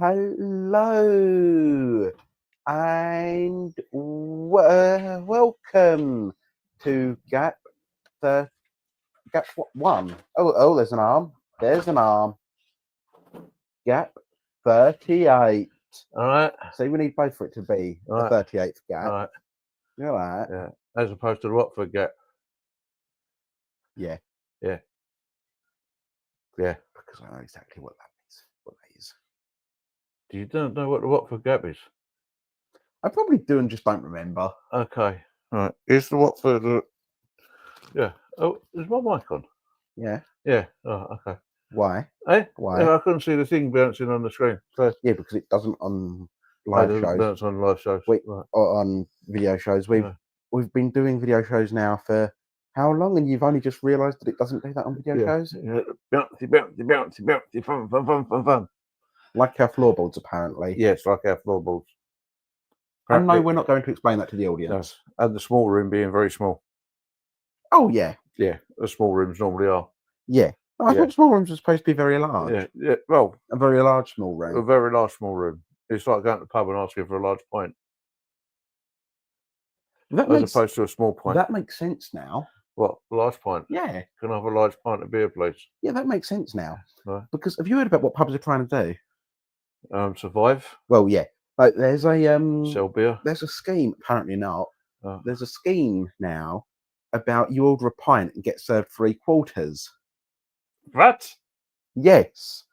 Hello and welcome to Gap 1. Oh, there's an arm. There's an arm. Gap38. All right. See, we need both for it to be All a 38th gap. All right. You know that? Yeah. As opposed to the Watford gap. Yeah. Yeah. Yeah. Because I know exactly what that is. What that is. You don't know what the Watford gap is? I probably do and just don't remember. Okay. All right. Is the Watford? Yeah. Oh, is my mic on? Yeah. Yeah. Oh, okay. Why? Eh? Why? Yeah, I couldn't see the thing bouncing on the screen. So Yeah, because it doesn't on live shows. Bounce on live shows. Right. Right. Or on video shows. We've been doing video shows now for how long, and you've only just realised that it doesn't do that on video shows? Yeah. Bouncy, fun. Like our floorboards, apparently. Yes, like our floorboards. And no, we're not going to explain that to the audience. No. And the small room being very small. Oh, yeah. Yeah, the small rooms normally are. Yeah. I thought small rooms are supposed to be very large. Yeah. Well, a very large small room. A very large small room. It's like going to the pub and asking for a large pint. As opposed to a small pint. That makes sense now. What? A large pint? Yeah. Can I have a large pint of beer, please? Yeah, that makes sense now. No. Because have you heard about what pubs are trying to do? Survive? Well, yeah. Like there's a sell beer. There's a scheme, apparently not. There's a scheme now about you order a pint and get served 3/4. What? Yes.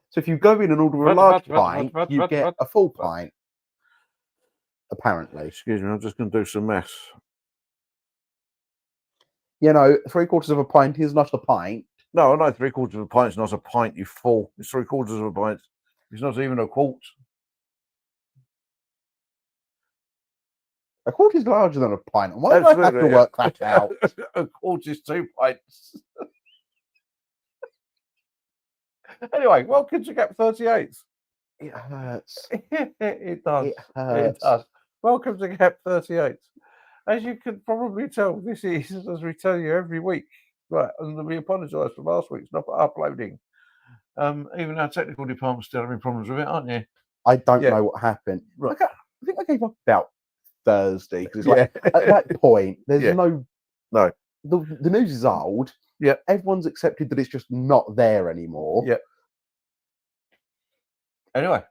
So if you go in and order a large pint, you get a full pint. Apparently. Excuse me, I'm just going to do some maths. You know, 3/4 of a pint is not a pint. No, I know 3/4 of a pint is not a pint, you fool. It's 3/4 of a pint. It's not even a quart. A quart is larger than a pint. Why do I have to work that out? A quart is 2 pints. Anyway, welcome to Gap38. It hurts. It does. It hurts. It does. Welcome to Gap38. As you can probably tell, this is, as we tell you every week, right, and we apologise for last week's not uploading. Even our technical department's still having problems with it, aren't you? I don't know what happened. Right. I think I gave up about Thursday because it's like at that point there's no. The news is old. Yeah. Everyone's accepted that it's just not there anymore. Yeah. Anyway,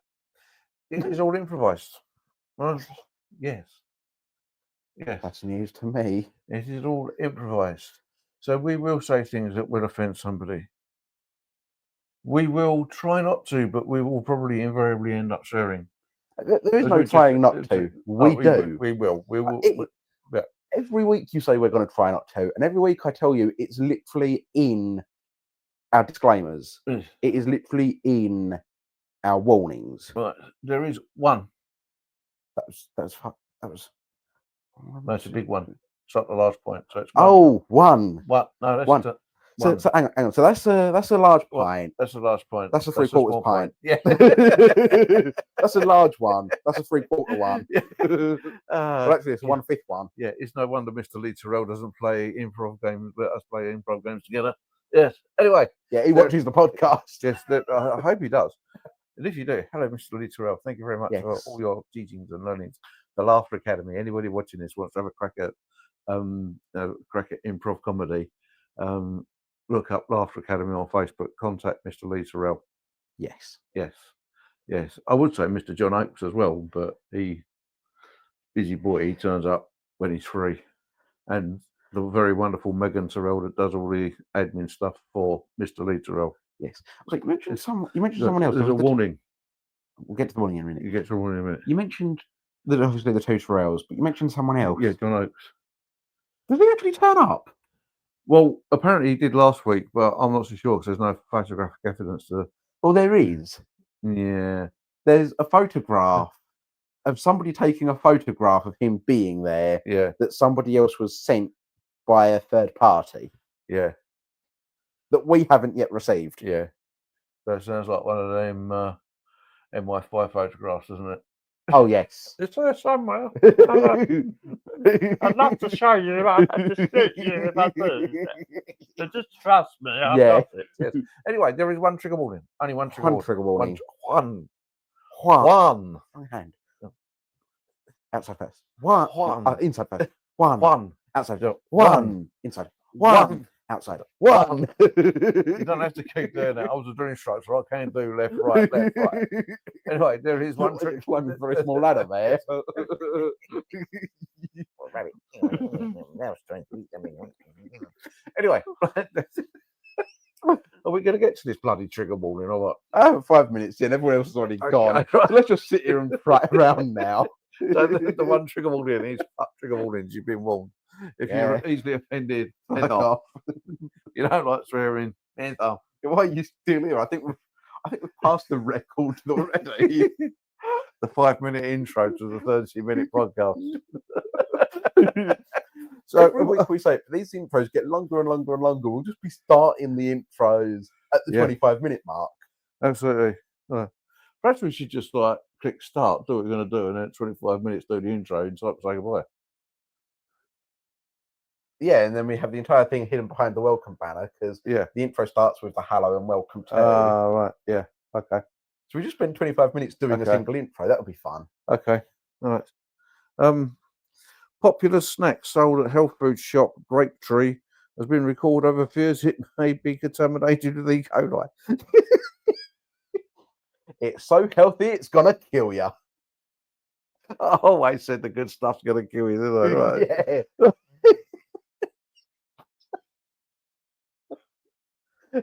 it is all improvised. Well, yes. That's news to me. It is all improvised. So we will say things that will offend somebody. We will try not to, but we will probably invariably end up swearing. There is no trying not to. We do. We will. Every week you say we're going to try not to, and every week I tell you it's literally in our disclaimers. It is literally in our warnings. But there is one. That's a big one. It's not the last point. So it's one. What? No, that's one. So hang on. So that's a large pint. That's a large pint. That's a 3/4 pint. Yeah. That's a large one. That's a 3/4 one. Well, actually, it's a 1/5 one. Yeah, it's no wonder Mr. Lee Terrell doesn't play improv games. Let us play improv games together. Yes. Anyway. Yeah, he watches the podcast. Yes, I hope he does. And if you do, hello, Mr. Lee Terrell. Thank you very much for all your teachings and learnings. The Laughter Academy. Anybody watching this wants to have a crack at improv comedy. Look up Laughter Academy on Facebook. Contact Mr. Lee Terrell. Yes. I would say Mr. John Oakes as well, but busy boy. He turns up when he's free, and the very wonderful Megan Terrell that does all the admin stuff for Mr. Lee Terrell. Yes. You mentioned someone else. There's a warning. We'll get to the warning in a minute. You get to the warning in a minute. You mentioned that obviously the two Terrells, but you mentioned someone else. Yeah, John Oakes. Does he actually turn up? Well, apparently he did last week, but I'm not so sure because there's no photographic evidence to. Well, there is. Yeah. There's a photograph of somebody taking a photograph of him being there. Yeah. That somebody else was sent by a third party. Yeah. That we haven't yet received. Yeah. That sounds like one of them MI5 photographs, doesn't it? Oh, yes. It's there somewhere. I'd love to show you. I have to shoot you if I do. So just trust me. I've got it. Yes. Anyway, there is one trigger warning. Only one trigger warning. Trigger warning. One. Wrong hand. Outside first. One. Inside first. One. Outside. One. Inside. One. Outside. One. You don't have to keep doing that. I was a drill instructor. I can do left, right, left, right. Anyway, there is one trick. One very small ladder there. Anyway, are we going to get to this bloody trigger warning or what? I have 5 minutes in. Everyone else has already gone. So let's just sit here and fight around now. So the one trigger warning is trigger warnings. You've been warned. If you're easily offended, head off. You don't like swearing, head off. Why are you still here? I think we've passed the record already. The 5-minute intro to the 30-minute podcast. So every week we say these intros get longer and longer and longer. We'll just be starting the intros at the 25-minute mark. Absolutely. Perhaps we should just like click start, do what we're going to do, and then at 25 minutes do the intro and say goodbye. Yeah, and then we have the entire thing hidden behind the welcome banner because the intro starts with the hello and welcome to. Right. Yeah. Okay. So we just spend 25 minutes doing a single intro. That would be fun. Okay. All right. Popular snack sold at health food shop Gap38 has been recalled over fears it may be contaminated with E. coli. It's so healthy, it's gonna kill you. I always said the good stuff's gonna kill you, didn't I? Right? Yeah.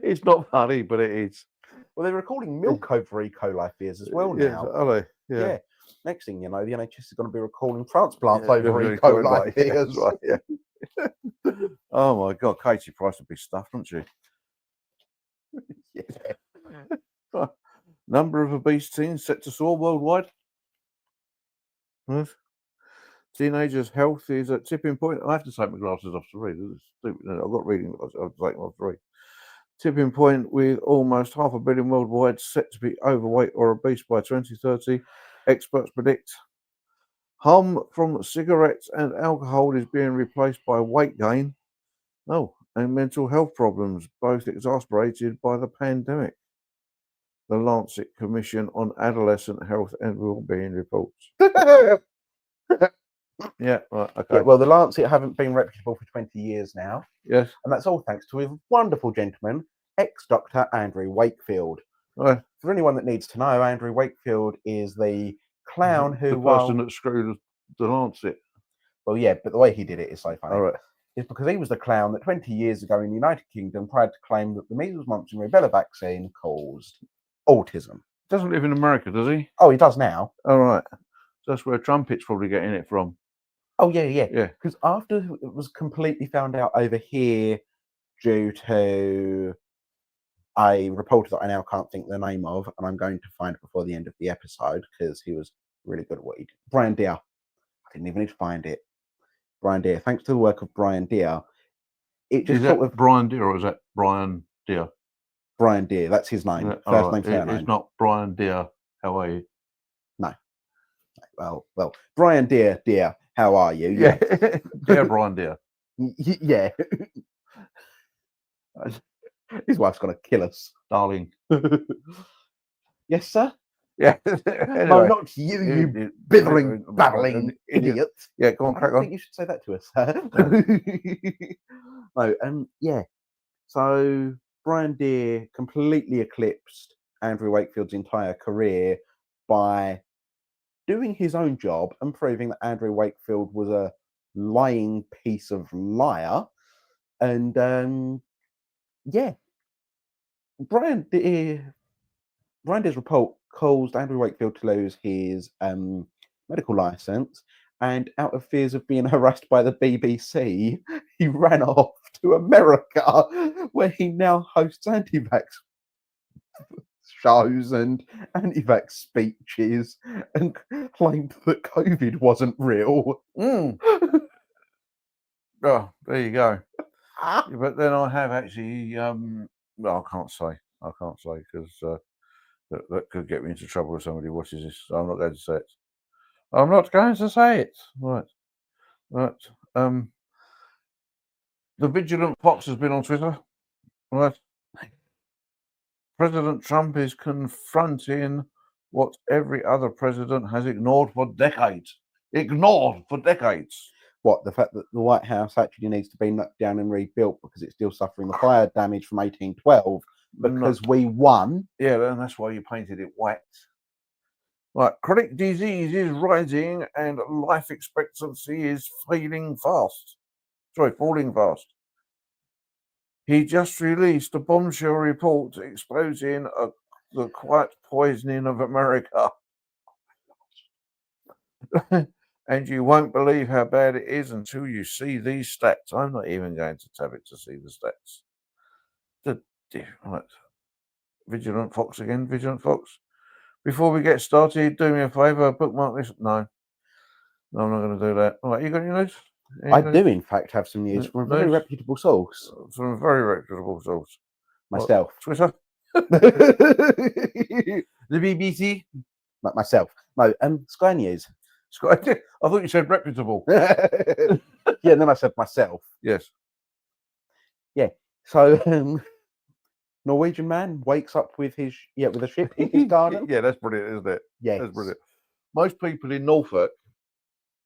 It's not funny, but it is. Well, they're recalling milk over E. coli fears as well Yeah, now. are they? Yeah. Next thing you know, the NHS is going to be recalling transplants over E. coli fears. Right, yeah. Oh my God, Katie Price would be stuffed, wouldn't she? Yeah. Number of obese teens set to soar worldwide. Teenagers' health is at tipping point. I have to take my glasses off to read. I've got reading glasses. I'll take them off to read. Tipping point with almost 500 million worldwide set to be overweight or obese by 2030. Experts predict. Harm from cigarettes and alcohol is being replaced by weight gain. And mental health problems, both exacerbated by the pandemic. The Lancet Commission on Adolescent Health and Wellbeing reports. Yeah, right, okay. Yeah, well, the Lancet haven't been reputable for 20 years now. Yes. And that's all thanks to a wonderful gentleman, ex-Dr. Andrew Wakefield. Right. For anyone that needs to know, Andrew Wakefield is the clown who... The person that screwed the Lancet. Well, yeah, but the way he did it is so funny. All right. It's because he was the clown that 20 years ago in the United Kingdom tried to claim that the measles, mumps and rubella vaccine caused autism. Doesn't live in America, does he? Oh, he does now. All right. So that's where Trumpet's probably getting it from. Oh, yeah. Yeah. Because after it was completely found out over here due to a reporter that I now can't think the name of, and I'm going to find it before the end of the episode because he was really good at what he did. Brian Deere. I didn't even need to find it. Brian Deere. Thanks to the work of Brian Deere, it just is sort that of Brian Deere or is that Brian Deere? Brian Deere. That's his name. First name, surname. It's not Brian Deere. How are you? No. Well, Brian Deere, how are you? Yeah. Dear Brian Deere. Yeah. His wife's gonna kill us, darling. Yes, sir. Yeah. Anyway, no, not you bithering, babbling idiot. Yeah, go on, crack on. I think you should say that to us. No, yeah. So Brian Deere completely eclipsed Andrew Wakefield's entire career by doing his own job and proving that Andrew Wakefield was a lying piece of liar. And yeah, Brian Deere's report caused Andrew Wakefield to lose his medical license, and out of fears of being harassed by the BBC, he ran off to America, where he now hosts anti-vax shows and anti-vax speeches and claimed that COVID wasn't real. Oh, there you go. But then I have actually, well, I can't say because that could get me into trouble if somebody watches this. So I'm not going to say it. I'm not going to say it. Right. The Vigilant Fox has been on Twitter. Right. President Trump is confronting what every other president has ignored for decades. Ignored for decades. What, the fact that the White House actually needs to be knocked down and rebuilt because it's still suffering the fire damage from 1812 because we won? Yeah, and that's why you painted it white. Right, chronic disease is rising and life expectancy is falling fast. He just released a bombshell report exposing the quiet poisoning of America. And you won't believe how bad it is until you see these stats. I'm not even going to tab it to see the stats. Right. Vigilant Fox again, Vigilant Fox. Before we get started, do me a favour, bookmark this. No, I'm not going to do that. All right, you got any news? I do, in fact, have some news from a very reputable source. From a very reputable source. Myself. What, Twitter? The BBC? Like myself. No, Sky News. I thought you said reputable. Yeah, and then I said myself. Yes. Yeah. So, Norwegian man wakes up with his with a ship in his garden. Yeah, that's brilliant, isn't it? Yeah, that's brilliant. Most people in Norfolk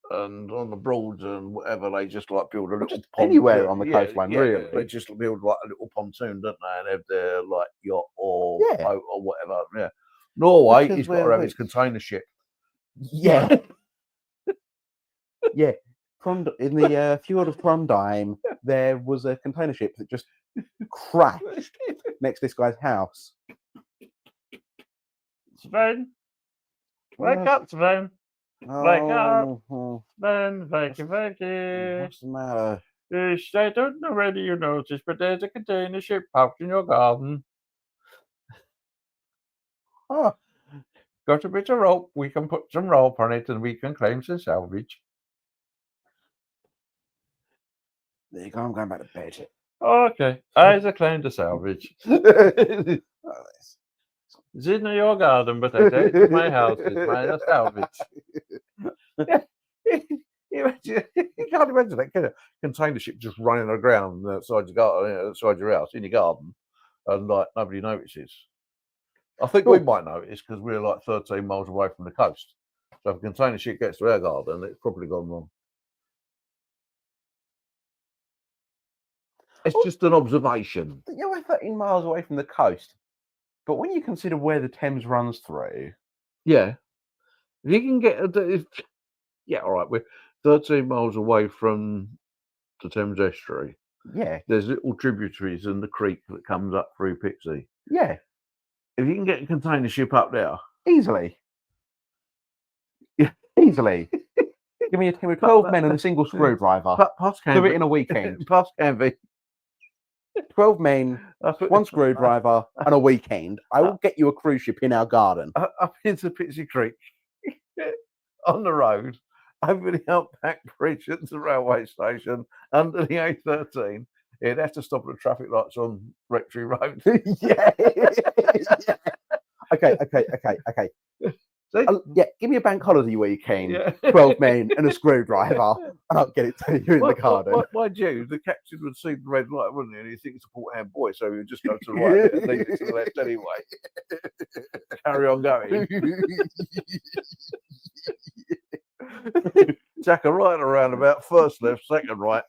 and on the Broads and whatever, they just like build a little pontoon. Anywhere on the coastline, really. They just build like a little pontoon, don't they? And have their like yacht or boat or whatever. Yeah. Norway, he's got to have his container ship. Yeah. Yeah. In the fjord of Trondheim, there was a container ship that just crashed next to this guy's house. Sven, wake up, Sven. Wake up, Sven, wakey. What's the matter? I don't know whether you noticed, but there's a container ship parked in your garden. Oh. Got a bit of rope. We can put some rope on it and we can claim some salvage. There you go, I'm going back to bed. Okay, I've claimed the salvage. It's in your garden, but I say it's my house. It's my salvage. You can't imagine that, can you? Container ship just running aground outside your garden, outside your house, in your garden, and like nobody notices. I think we might notice because we're like 13 miles away from the coast. So if a container ship gets to our garden, it's probably gone wrong. It's just an observation. We're 13 miles away from the coast. But when you consider where the Thames runs through... Yeah. If you can get... all right, we're 13 miles away from the Thames estuary. Yeah. There's little tributaries in the creek that comes up through Pixie. Yeah. If you can get a container ship up there... Easily. Yeah, easily. Give me a team of 12 men and a single screwdriver. Do it in a weekend. Past Canvey. 12 men, one screwdriver, and a weekend. I will get you a cruise ship in our garden. Up into Pitsy Creek, on the road, over the outback bridge at the railway station, under the A13. It'd have to stop at the traffic lights on Rectory Road. Yeah. Okay. Give me a bank holiday weekend, 12 men and a screwdriver, and I'll get it to you in the garden. Mind you, the captain would see the red light, wouldn't he? And he'd think it's a port hand boy, so he would just go to the right and leave it to the left anyway. Carry on going. Jack a right around about first left, second right.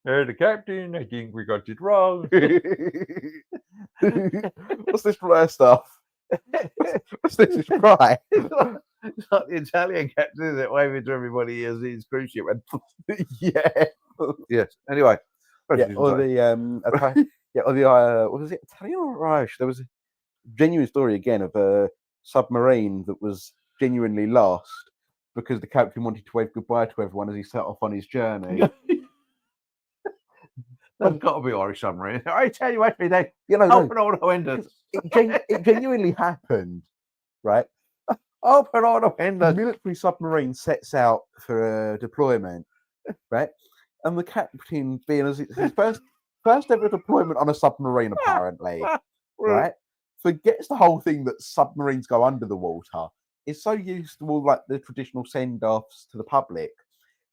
The captain, I think we got it wrong. What's this rare stuff? What's this cry? It's like the Italian captain, isn't it? Waving to everybody as his cruise ship went. Yeah. Yes. Anyway. Or the what was it? Italian or Irish? There was a genuine story again of a submarine that was genuinely lost because the captain wanted to wave goodbye to everyone as he set off on his journey. That's got to be Irish submarine. I tell you what, they open all the windows. It genuinely happened, right? Open all the windows. The military submarine sets out for a deployment, right? And the captain, being as his first ever deployment on a submarine, apparently, right? Forgets the whole thing that submarines go under the water. Is so used to all like the traditional send-offs to the public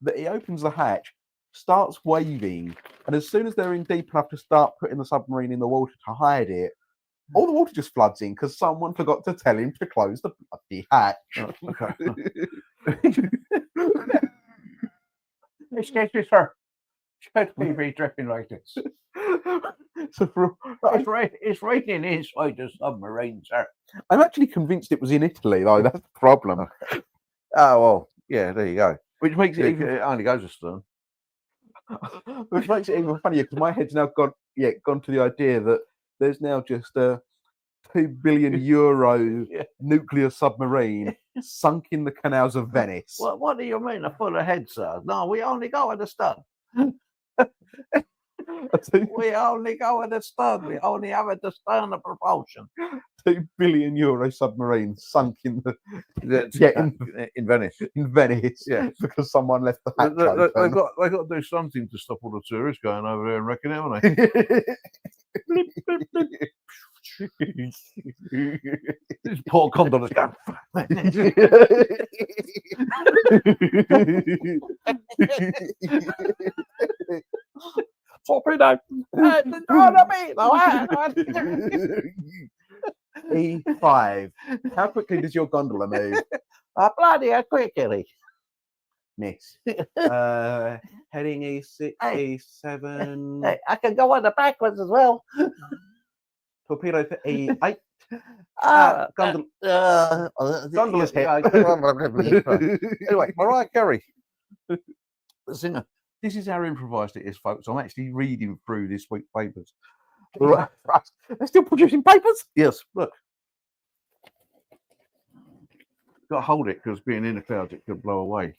that he opens the hatch, starts waving, and as soon as they're in deep enough to start putting the submarine in the water to hide it, all the water just floods in because someone forgot to tell him to close the bloody hatch. Excuse me, sir. Should we be dripping like this? So It's raining inside the submarine, sir. I'm actually convinced it was in Italy, though. That's the problem. Oh, well, yeah, there you go. Which makes it even It only goes astern. Which makes it even funnier because my head's now gone to the idea that there's now just a €2 billion nuclear submarine sunk in the canals of Venice. Well, what do you mean, a full of head, sir? No, we only go at the stern. We only go at the stern. We only have at the stern of propulsion. €2 billion submarine sunk in In Venice. in Venice, Yeah, because someone left the hatch they've open. got to do something to stop all the tourists going over there and wrecking it, haven't they? These poor gondolas go. Torpedo. E5. How quickly does your gondola move? Bloody hell, quickly. Miss. Heading E6, E7. Hey, I can go on the backwards as well. Torpedo for E8. Gondola's hit. Anyway, Mariah Carey, the singer. This is how improvised it is, folks. I'm actually reading through this week's papers. They're still producing papers? Yes, look. Got to hold it because being in the clouds, it could blow away.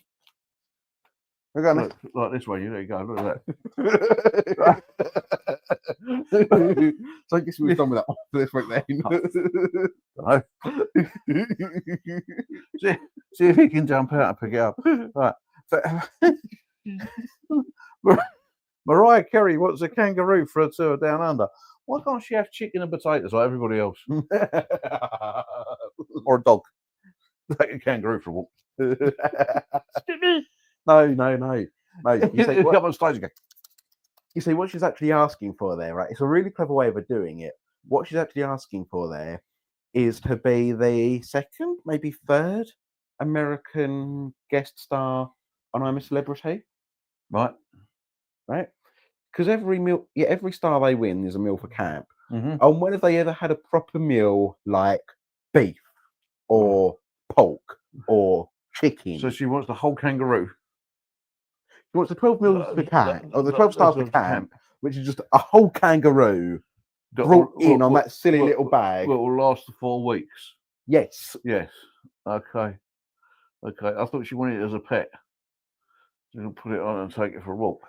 Look, like this way, there you go. Look at that. So I guess we've done with that for this week then. See if he can jump out and pick it up. Right. Mariah Carey wants a kangaroo for a tour down under. Why can't she have chicken and potatoes like everybody else? Or a dog. Take a kangaroo for a walk. No. You say, Come on stage again. You see, what she's actually asking for there, right? It's a really clever way of doing it. What she's actually asking for there is to be the second, maybe third American guest star on I'm a Celebrity. Right. Because every star they win is a meal for camp. Mm-hmm. And when have they ever had a proper meal like beef or pork or chicken? So she wants the whole kangaroo. She wants the 12 meals for camp, or the 12 stars for camp, which is just a whole kangaroo brought in on that silly little bag. Well, it will last 4 weeks. Yes. Yes. Okay. I thought she wanted it as a pet. You can put it on and take it for a walk.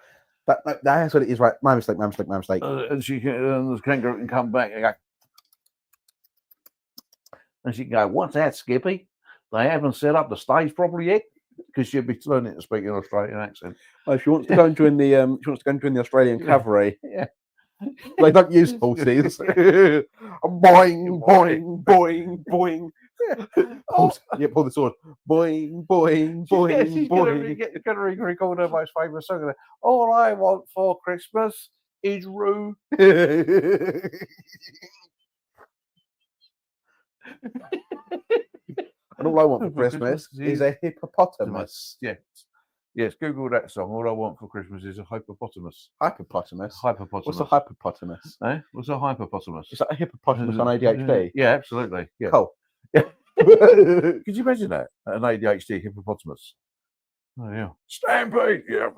That's what it is, right? My mistake. And she can, the kangaroo can come back and go. And she can go, "What's that, Skippy? They haven't set up the stage properly yet." Because she'll be learning to speak an Australian accent. Oh, she wants to go and join the Australian cavalry. Yeah. They don't use horses. Boing, boing, boing, boing. Pull the sword. Boing, boing, boing, She's boing. going to record her most famous song. All I want for Christmas is Roo. And all I want for Christmas is a hippopotamus. Yes, Google that song. All I want for Christmas is a hippopotamus. Hippopotamus? Hippopotamus. What's a hippopotamus? Eh? What's a hippopotamus? Is that a hippopotamus on ADHD? Yeah, absolutely. Yeah. Cool. Could you imagine that? An ADHD hippopotamus. Oh, yeah. Stampede! Yeah.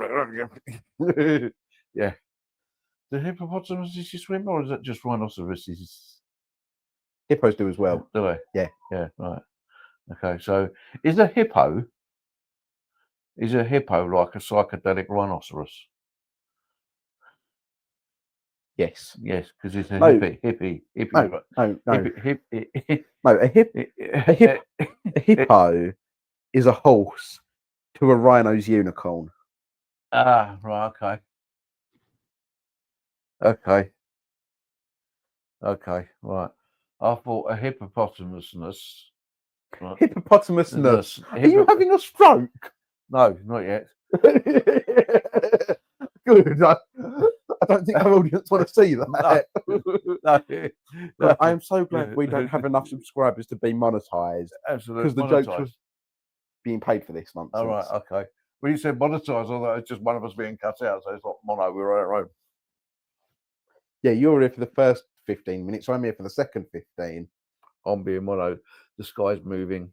Yeah. The hippopotamuses swim, or is that just rhinoceroses? Hippos do as well. Do they? Yeah. Yeah, right. Okay, so is a hippo like a psychedelic rhinoceros? Yes. Yes, because it's a No. hippie. No. No, a hippo is a horse to a rhino's unicorn. Ah, right, okay, right. I thought a hippopotamusness. Right. Hippopotamusness. Are you having a stroke? No, not yet. Good. I don't think our audience want to see that. No, I am so glad we don't have enough subscribers to be monetized absolutely. because the jokes were being paid for this nonsense. All right, okay. When you said monetized, although it's just one of us being cut out, so it's not mono. We're on our own. Yeah, you're here for the first 15 minutes. I'm here for the second 15. I'm being mono. The sky's moving.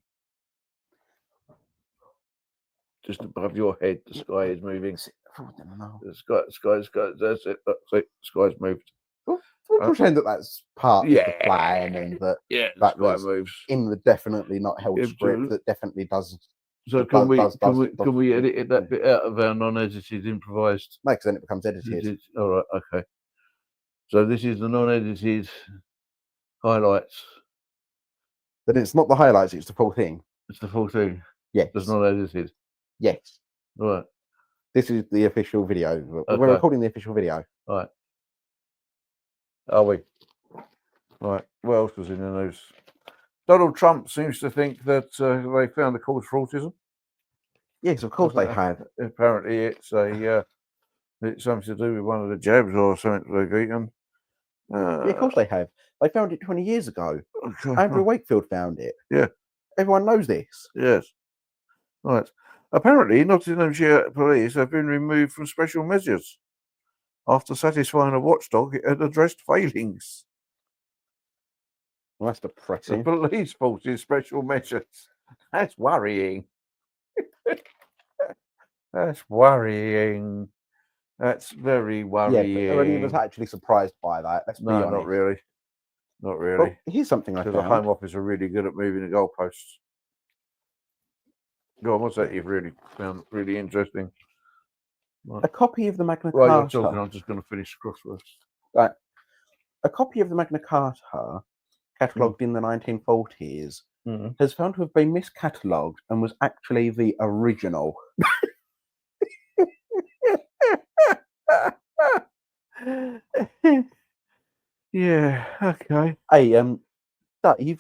Just above your head, the sky is moving. The sky, that's it. That's it. The sky's moved. We'll pretend that that's part of the Yeah. plan and that Yeah, the that sky was moves. in the definitely not held Yeah, script that definitely does. So It can does- we edit that bit out of our non-edited improvised? No, because then it becomes edited. All right, okay. So this is the non-edited highlights. Then it's not the highlights, it's the full thing. It's the full thing. Yes. It's not edited. Yes. Right. This is the official video. Okay. We're recording the official video. Right. Are we? Right. What else was in the news? Donald Trump seems to think that they found the cause for autism. Yes, of course they have. Apparently, it's something to do with one of the jabs or something they've eaten. Yeah, of course they have. They found it 20 years ago. Okay. Andrew Wakefield found it. Yeah. Everyone knows this. Yes. Right. Apparently, Nottinghamshire police have been removed from special measures after satisfying a watchdog it had addressed failings. Well, that's The depressing. police forces special measures. That's worrying. That's worrying. That's very Yeah, worrying. but Ernie was actually surprised by that. Let's be honest. not really. Not Well, really. here's something I Because the found. Home Office are really good at moving the goalposts. Go on, what's that you've really found really interesting? A copy of the Magna Right, you're Carta. talking, I'm just going to finish crosswords. Right. A copy of the Magna Carta, catalogued in the 1940s, has found to have been miscatalogued and was actually the original. Yeah, okay. Hey, Dave. Yeah,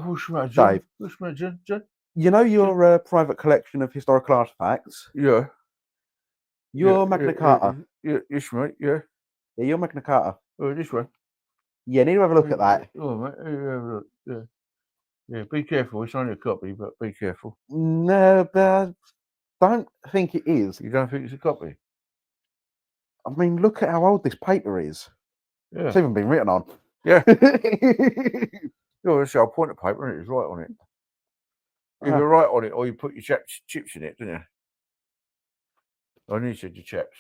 what's the matter, Dave. What's the matter, John? You know your private collection of historical artifacts? Yeah. Your Magna Carta. Yeah, this mate, yeah. Yeah, your Magna Carta. Oh, this one. Yeah, need to have a look at that. Oh, mate, yeah, have a look, yeah. Yeah, be careful. It's only a copy, but be careful. No, but I don't think it is. You don't think it's a copy? I mean, look at how old this paper is. Yeah. It's even been written on. Yeah. Oh, that's our point of paper, and it's right on it. You were right on it, or you put your chips in it, didn't you? I knew you said your chaps.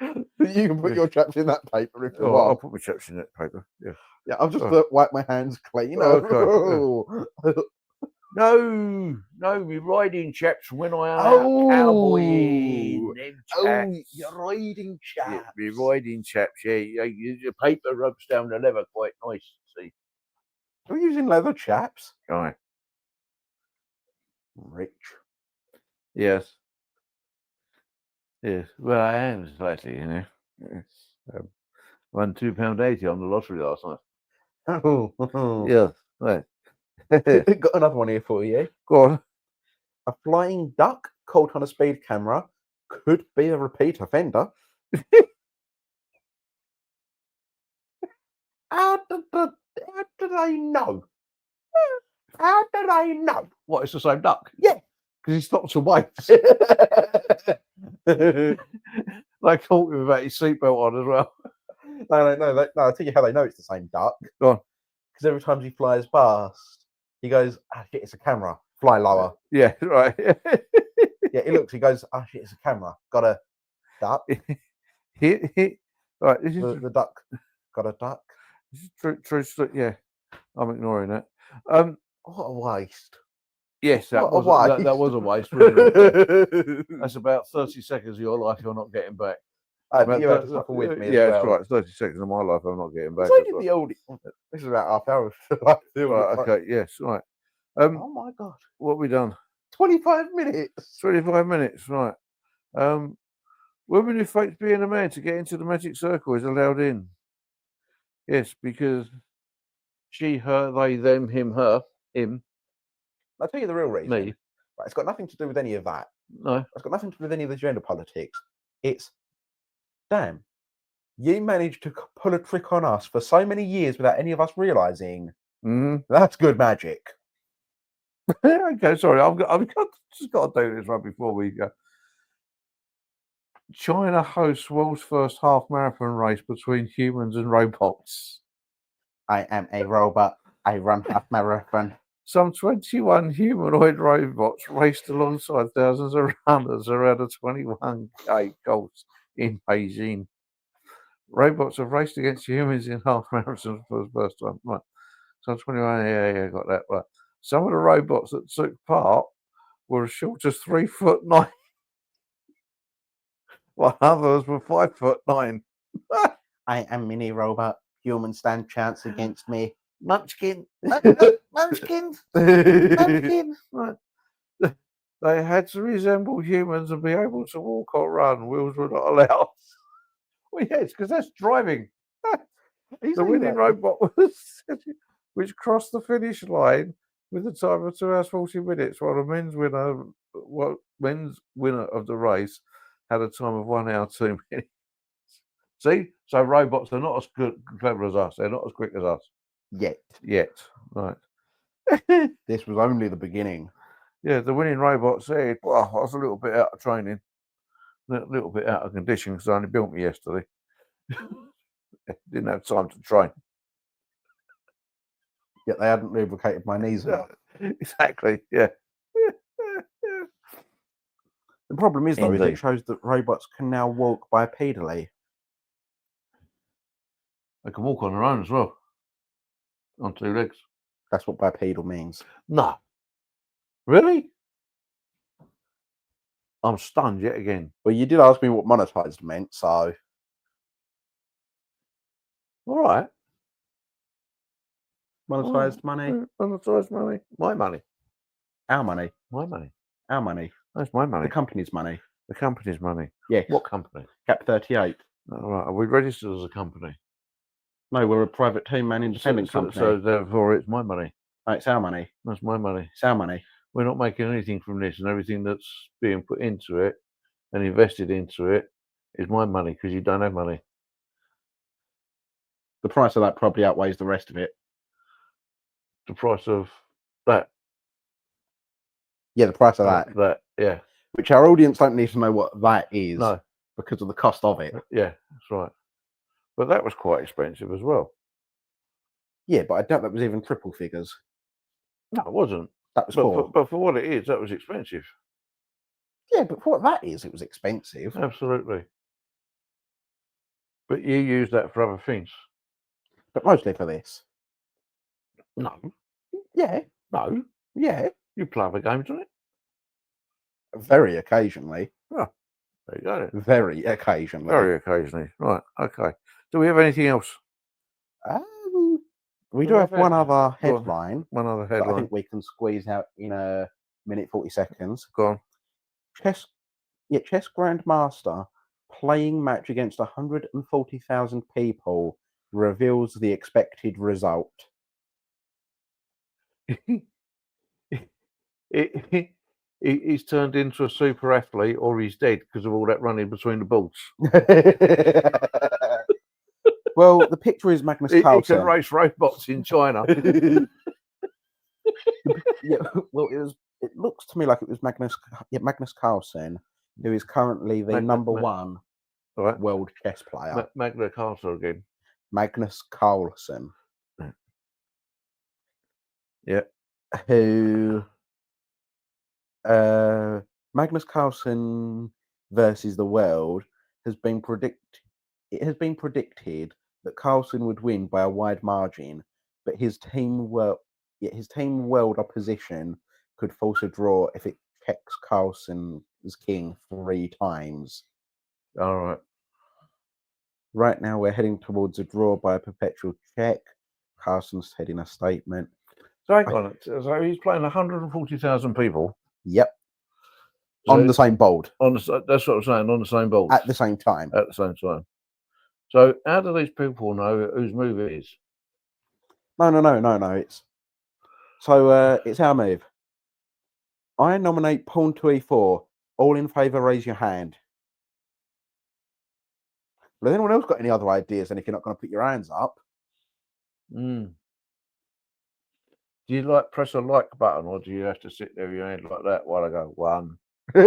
You can put your chaps in that paper if you Oh, want. I'll put my chaps in that paper. Yeah. Yeah, I'll just Oh. wipe my hands clean. Okay, No, we're riding chaps when I am out cowboying. Them chaps. You're riding chaps. Yeah, we're riding chaps, yeah. The paper rubs down the leather quite nice, see. Are we using leather chaps? Right. Rich. Yes. Yes. Well, I am slightly, you know. Yes. Won £2.80 on the lottery last night. Oh, Yeah. Right. Got another one here for you. Go on. A flying duck caught on a speed camera could be a repeat offender. How did I know? How did I know? What, it's the same duck? Yeah. Because he stopped to wait. They caught him without his seatbelt on as well. No, I'll tell you how they know it's the same duck. Go on. Because every time he flies past, he goes, ah, shit, it's a camera. Fly lower. Yeah, right. Yeah, he looks, he goes, ah, shit, it's a camera. Got a duck. Right, this is The duck got a duck. true. Yeah, I'm ignoring that. What a waste. Yes, that What a was a waste. waste. Wasn't it? That's about 30 seconds of your life you're not getting back. But you had to suffer with me as Yeah, well. that's right. 30 seconds of my life I'm not getting back. So That's did right. the old. This is about half hour. Right, okay, yes, right. Oh my god. What have we done? 25 minutes. 25 minutes, right. Women who faked being a man to get into the magic circle is allowed in. Yes, because she, her, they, them, him, her, him, I'll tell you the real reason. me. Right, it's got nothing to do with any of that. No. It's got nothing to do with any of the gender politics. It's damn. You managed to pull a trick on us for so many years without any of us realizing. That's good magic. Okay, sorry, just got to do this right before we go. China hosts world's first half marathon race between humans and robots. I am a robot. I run half marathon. Some 21 humanoid robots raced alongside thousands of runners around a 21K course in Beijing. Robots have raced against humans in half marathons for the first time. Right. Some 21, yeah, got that right. Some of the robots that took part were as short as 3'9", while others were 5'9". I am mini robot. Humans stand chance against me. Munchkin. Munchkin. Munchkin. Right. They had to resemble humans and be able to walk or run. Wheels were not allowed. Well, yes, because that's driving. The winning robot was, which crossed the finish line with a time of 2 hours 40 minutes, while the men's winner of the race had a time of 1 hour 2 minutes. See, so robots are not as clever as us. They're not as quick as us yet. Right. This was only the beginning. Yeah, the winning robot said, "Well, I was a little bit out of training, a little bit out of condition because I only built me yesterday. Didn't have time to train." Yet they hadn't lubricated my knees enough. Exactly. Yeah. The problem is, though, is Indeed. it shows that robots can now walk bipedally. They can walk on their own as well, on 2 legs. That's what bipedal means. No. Really? I'm stunned yet again. Well, you did ask me what monetized meant, so. All right. Monetized money? Monetized money. My money. Our money. My money. Our money. That's my money. The company's money. The company's money. Yes. What company? Gap38. All right. Are we registered as a company? No, we're a private two-man independent company. So therefore, it's my money. No, it's our money. That's my money. It's our money. We're not making anything from this, and everything that's being put into it and invested into it is my money because you don't have money. The price of that probably outweighs the rest of it. The price of that. Yeah, the price of that. That, yeah. Which our audience don't need to know what that is. No. Because of the cost of it. Yeah, that's right. But that was quite expensive as well. Yeah, but I doubt that was even triple figures. No, it wasn't. That was but for what it is, that was expensive. Yeah, but for what that is, it was expensive. Absolutely. But you use that for other things. But mostly for this. No. Yeah. No. Yeah. You play other games on it? Very occasionally. Oh, there you go. Very occasionally. Very occasionally. Right, okay. Do we have anything else? We do have one other headline. One other That I headline. think we can squeeze out in a minute 40 seconds. Go on. Chess Grandmaster playing match against 140,000 people reveals the expected result. He's turned into a super athlete, or he's dead because of all that running between the balls. Well, the picture is Magnus Carlsen. He can race robots in China. Yeah, well, it looks to me like it was Magnus Carlsen, who is currently the number one world chess player. Magna Carta again. Magnus Carlsen. Yeah. Who Magnus Carlsen versus the world has been predicted that Carlsen would win by a wide margin, but his team world opposition could force a draw if it checks Carlsen as king 3 times. All right. Right now, we're heading towards a draw by a perpetual check. Carlsen said in a statement. So hang on. So he's playing 140,000 people. Yep. So on the same board. That's what I'm saying. On the same board. At the same time. At the same time. So how do these people know whose move it is? No. It's our move. I nominate pawn to e4. All in favour, raise your hand. Well, has anyone else got any other ideas? And if you're not going to put your hands up, Do you like press a like button, or do you have to sit there with your hand like that while I go 1, 3?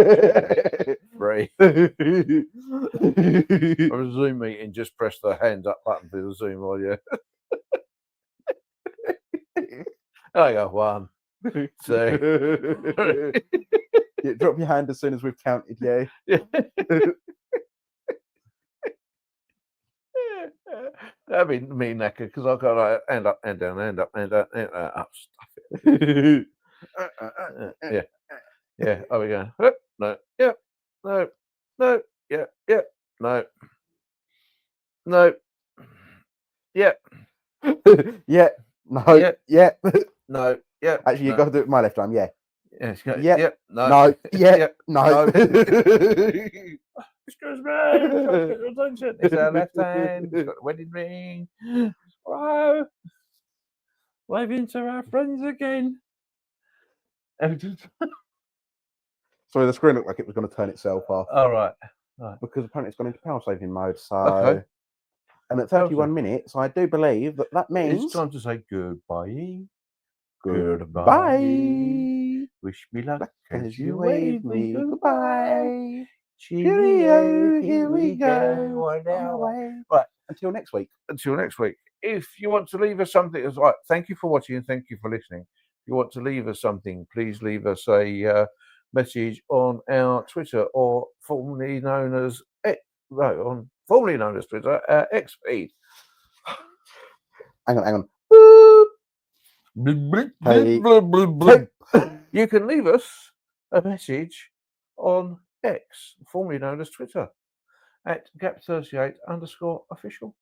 Or a Zoom meeting, just press the hands up button for the Zoom while you. I go 1, 2. Yeah, drop your hand as soon as we've counted. Yeah. That'd be me knacker because I've got like hand up, hand down, hand up, hand up, up. Stuff it. Yeah. Yeah. Are we going? No. Yeah. No. No. Yeah. Yeah. No. No. Yeah. Yeah. No. Yeah. Yeah. No. Yeah. Actually, you got to do it with my left arm. Yeah. Yeah. Yeah. Yeah. No. No. Yeah. Yeah. No. Excuse me. Attention. It's our left hand. It's got a wedding ring. Wow. Waving to our friends again. Sorry, the screen looked like it was going to turn itself off. All right. Because apparently it's gone into power saving mode. So, Okay. and at 31 minutes, I do believe that means It's time to say goodbye. goodbye. Wish me luck As you wave me goodbye. Cheerio, here we go. On our way. Right. Until next week. Until next week. If you want to leave us something, it's right. Thank you for watching and thank you for listening. If you want to leave us something, please leave us a message on our Twitter, or formerly known as Twitter, X feed. Hang on. Hey. You can leave us a message on X, formerly known as Twitter, at Gap38_official.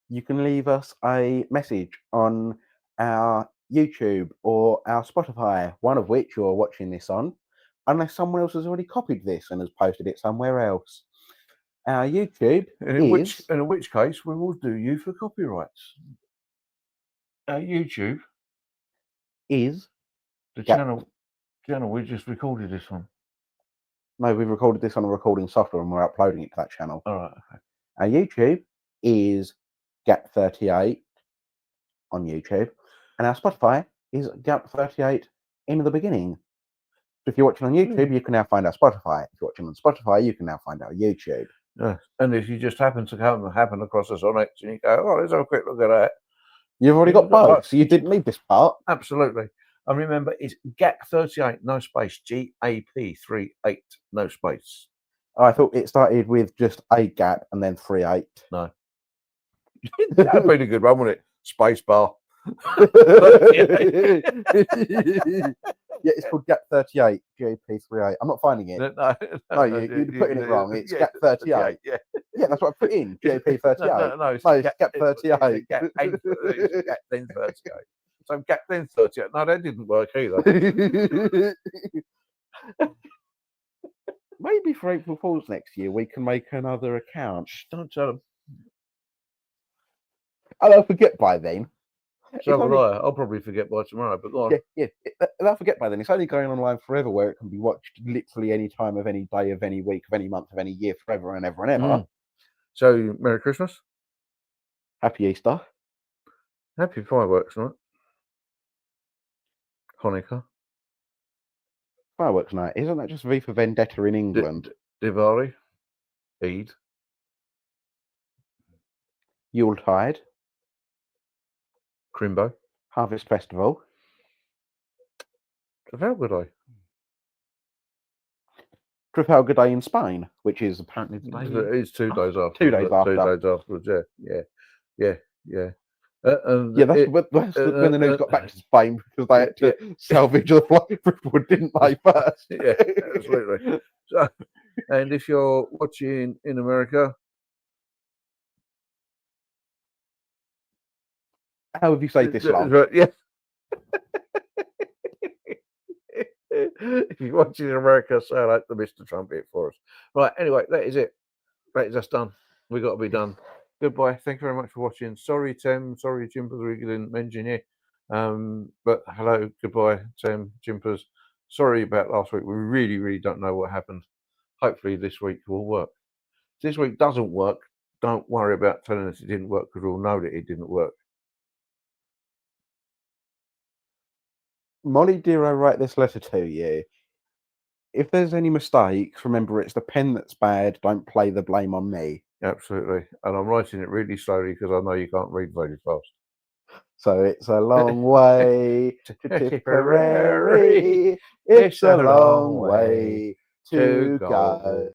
You can leave us a message on our YouTube or our Spotify, one of which you're watching this on, unless someone else has already copied this and has posted it somewhere else. Our YouTube in which case we will do you for copyrights. Our YouTube is the channel we just recorded this on. No, we've recorded this on a recording software and we're uploading it to that channel. All right. Okay. Our YouTube is Gap38 on YouTube, and our Spotify is Gap38 in the beginning. If you're watching on YouTube, you can now find our Spotify. If you're watching on Spotify, you can now find our YouTube. Yeah. And if you just happen across us on X and you go, oh, let's have a quick look at that. You've already got both, so you didn't need this part. Absolutely. And remember, it's Gap38, no space, GAP38, no space. Oh, I thought it started with just a gap and then 38. No. That'd be a good one, wouldn't it? Space bar. Yeah, it's called Gap38, GAP38. I'm not finding it. No, you're putting it wrong. It's Gap38. Yeah, that's what I put in. GAP38. No, it's Gap38. Gap38. So Gap38. No, that didn't work either. Maybe for April Fool's next year, we can make another account. Don't tell them. I'll forget by then. So will I. I'll probably forget by tomorrow, but go on. Yeah. I'll forget by then. It's only going online forever, where it can be watched literally any time of any day of any week of any month of any year, forever and ever and ever. So, Merry Christmas. Happy Easter. Happy fireworks night. Hanukkah. Fireworks night. Isn't that just V for Vendetta in England? Diwali. Eid. Yuletide. Crimbo. Harvest Festival. Trafalgar Day. Trafalgar Day in Spain, which is apparently the day. It's 2 days after. 2 days after. 2 days afterwards, yeah. That's when the news got back to Spain, because they had to salvage the flight, didn't they, first? Yeah, absolutely. So, and if you're watching in America, how have you stayed this long? Yeah. If you're watching in America, say hello to Mr. Trumpet for us. Right, anyway, that is it. That is us done. We've got to be done. Goodbye. Thank you very much for watching. Sorry, Tim. Sorry, Jimpers, we didn't mention you. But hello, goodbye, Tim, Jimpers. Sorry about last week. We really, really don't know what happened. Hopefully this week will work. If this week doesn't work, don't worry about telling us it didn't work because we'll know that it didn't work. Molly dear, I write this letter to you. If there's any mistakes, remember it's the pen that's bad. Don't play the blame on me. Absolutely. And I'm writing it really slowly because I know you can't read very fast. So it's a long way to Tipperary. It's a long way to go.